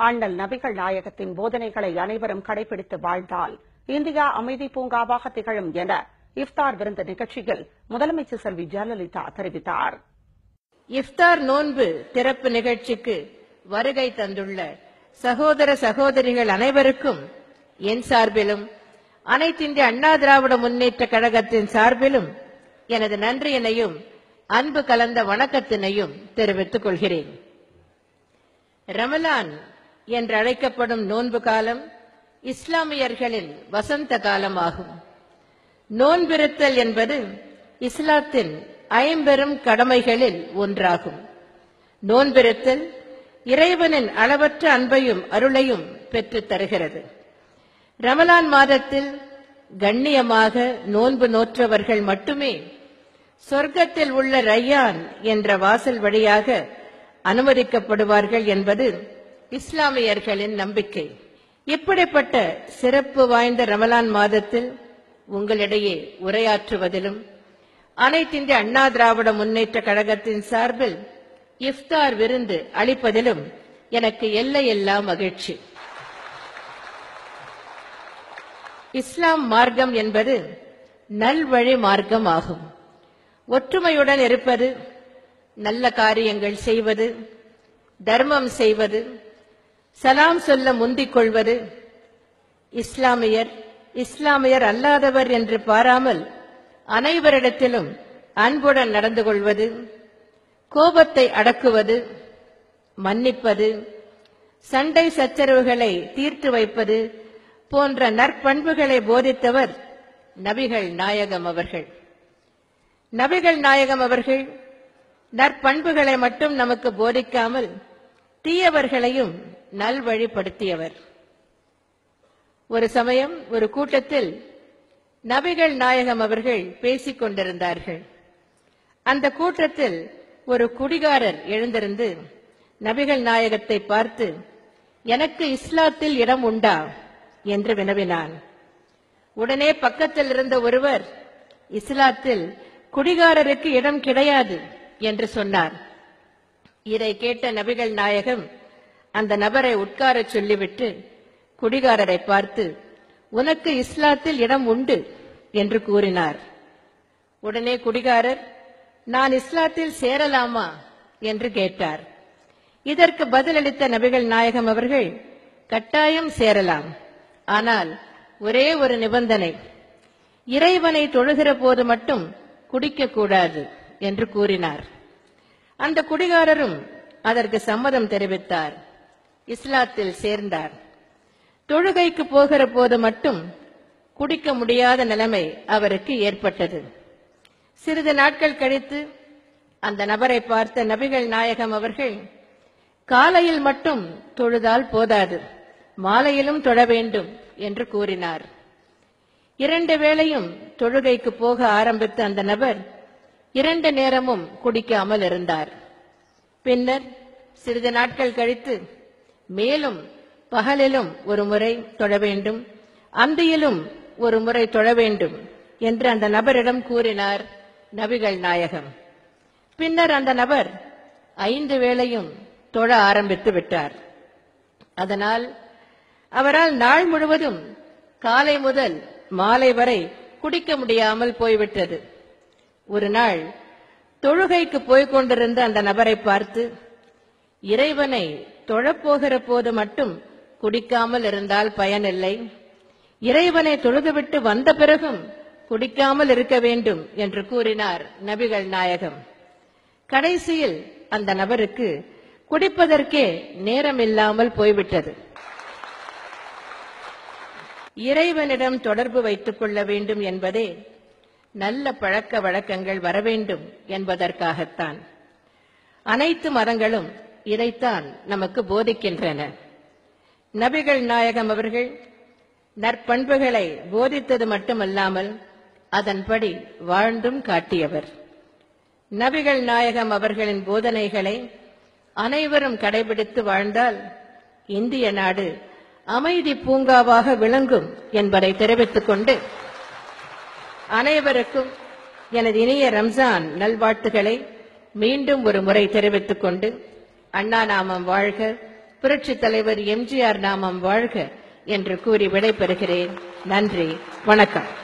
அண்ணல் நபிகள் நாயகத்தின் போதனைகளை அனைவரும் கடைபிடித்து வாழ்ந்தால் இந்தியா அமைதி பூங்காவாக திகழும் என இஃப்தார் விருந்து நிகழ்ச்சியில் முதலமைச்சர் செல்வி ஜெயலலிதா தெரிவித்தார். இஃப்தார் நோன்பு திறப்பு நிகழ்ச்சிக்கு வருகை தந்துள்ள சகோதர சகோதரிகள் அனைவருக்கும் என் சார்பிலும் அனைத்திந்திய அண்ணா திராவிட முன்னேற்ற கழகத்தின் சார்பிலும் எனது நன்றியினையும் அன்பு கலந்த வணக்கத்தினையும் தெரிவித்துக் கொள்கிறேன். ரமலான் என்று அழைக்கப்படும் நோன்பு காலம் இஸ்லாமியர்களின் வசந்த காலமாகும். நோன்பிருத்தல் என்பது இஸ்லாத்தின் ஐம்பெரும் கடமைகளில் ஒன்றாகும். நோன்பிருத்தல் இறைவனின் அளவற்ற அன்பையும் அருளையும் பெற்றுத் தருகிறது. ரமலான் மாதத்தில் கண்ணியமாக நோன்பு நோற்றவர்கள் மட்டுமே சொர்க்கத்தில் உள்ள ரய்யான் என்ற வாசல் வழியாக அனுமதிக்கப்படுவார்கள் என்பது இஸ்லாமியர்களின் நம்பிக்கை. இப்படிப்பட்ட சிறப்பு வாய்ந்த ரமலான் மாதத்தில் உங்களிடையே உரையாற்றுவதிலும் அனைத்திந்திய அண்ணா திராவிட முன்னேற்ற கழகத்தின் சார்பில் இஃப்தார் விருந்து அளிப்பதிலும் எனக்கு எல்லையில்லா மகிழ்ச்சி. இஸ்லாம் மார்க்கம் என்பது நல்வழி மார்க்கம் ஆகும். ஒற்றுமையுடன் இருப்பது, நல்ல காரியங்கள் செய்வது, தர்மம் செய்வது, சலாம் சொல்ல முந்திக் கொள்வது, இஸ்லாமியர் அல்லாதவர் என்று பாராமல் அனைவரிடத்திலும் அன்புடன் நடந்து கொள்வது, கோபத்தை அடக்குவது, மன்னிப்பது, சண்டை சச்சரவுகளை தீர்த்து வைப்பது போன்ற நற்பண்புகளை போதித்தவர் நபிகள் நாயகம் அவர்கள். நபிகள் நாயகம் அவர்கள் நற்பண்புகளை மட்டும் நமக்கு போதிக்காமல் தீயவர்களையும் நல்வழிப்படுத்தியவர். ஒரு சமயம் ஒரு கூட்டத்தில் நபிகள் நாயகம் அவர்கள் பேசிக் கொண்டிருந்தார்கள். அந்த கூட்டத்தில் ஒரு குடிகாரர் எழுந்திருந்து நபிகள் நாயகத்தை பார்த்து, எனக்கு இஸ்லாத்தில் இடம் உண்டா என்று வினவினான். உடனே பக்கத்தில் இருந்த ஒருவர், இஸ்லாத்தில் குடிகாரருக்கு இடம் கிடையாது என்று சொன்னார். இதை கேட்ட நபிகள் நாயகம் அந்த நபரை உட்காரச் சொல்லிவிட்டு குடிகாரரை பார்த்து, உனக்கு இஸ்லாத்தில் இடம் உண்டு என்று கூறினார். உடனே குடிகாரர், நான் இஸ்லாத்தில் சேரலாமா என்று கேட்டார். இதற்கு பதிலளித்த நபிகள் நாயகம் அவர்கள், கட்டாயம் சேரலாம், ஆனால் ஒரே ஒரு நிபந்தனை, இறைவனை தொழுகிற போது மட்டும் குடிக்கக்கூடாது என்று கூறினார். அந்த குடிகாரரும் அதற்கு சம்மதம் தெரிவித்தார். இஸ்லாத்தில் சேர்ந்தார். தொழுகைக்கு போகிற போது மட்டும் குடிக்க முடியாத நிலைமை அவருக்கு ஏற்பட்டது. சிறிது நாட்கள் கழித்து அந்த நபரை பார்த்த நபிகள் நாயகம் அவர்கள், காலையில் மட்டும் தொழுதால் போதாது, மாலையிலும் தொழ வேண்டும் என்று கூறினார். 2 வேளையும் தொழுகைக்கு போக ஆரம்பித்த அந்த நபர் 2 நேரமும் குடிக்காமல் இருந்தார். பின்னர் சிறிது நாட்கள் கழித்து மேலும் பகலிலும் ஒரு முறை தொழ வேண்டும், அந்தியிலும் ஒரு முறை தொழ வேண்டும் என்று அந்த நபரிடம் கூறினார் நபிகள் நாயகம். பின்னர் அந்த நபர் 5 வேளையும் தொழ ஆரம்பித்து விட்டார். அதனால் அவரால் நாள் முழுவதும் காலை முதல் மாலை வரை குடிக்க முடியாமல் போய்விட்டது. ஒரு நாள் தொழுகைக்கு போய்க் கொண்டிருந்த அந்த நபரை பார்த்து, இறைவனை தொழப்போகிற போது மட்டும் குடிக்காமல் இருந்தால் பயனில்லை, இறைவனை தொழுதுவிட்டு வந்த பிறகும் குடிக்காமல் இருக்க வேண்டும் என்று கூறினார் நபிகள் நாயகம். கடைசியில் அந்த நபருக்கு குடிப்பதற்கே நேரம் இல்லாமல் போய்விட்டது. இறைவனிடம் தொடர்பு வைத்துக் கொள்ள வேண்டும் என்பதே நல்ல பழக்க வழக்கங்கள் வர வேண்டும் என்பதற்காகத்தான். அனைத்து மதங்களும் இதைத்தான் நமக்கு போதிக்கின்றன. நபிகள் நாயகம் அவர்கள் நற்பண்புகளை போதித்தது மட்டுமல்லாமல் அதன்படி வாழ்ந்தும் காட்டியவர். நபிகள் நாயகம் அவர்களின் போதனைகளை அனைவரும் கடைபிடித்து வாழ்ந்தால் இந்திய நாடு அமைதி பூங்காவாக விளங்கும் என்பதை தெரிவித்துக் கொண்டு அனைவருக்கும் எனது இனிய ரம்ஜான் நல்வாழ்த்துக்களை மீண்டும் ஒரு முறை தெரிவித்துக் கொண்டு, அண்ணா நாமம் வாழ்க, புரட்சித் தலைவர் எம்ஜிஆர் நாமம் வாழ்க என்று கூறி விடைபெறுகிறேன். நன்றி, வணக்கம்.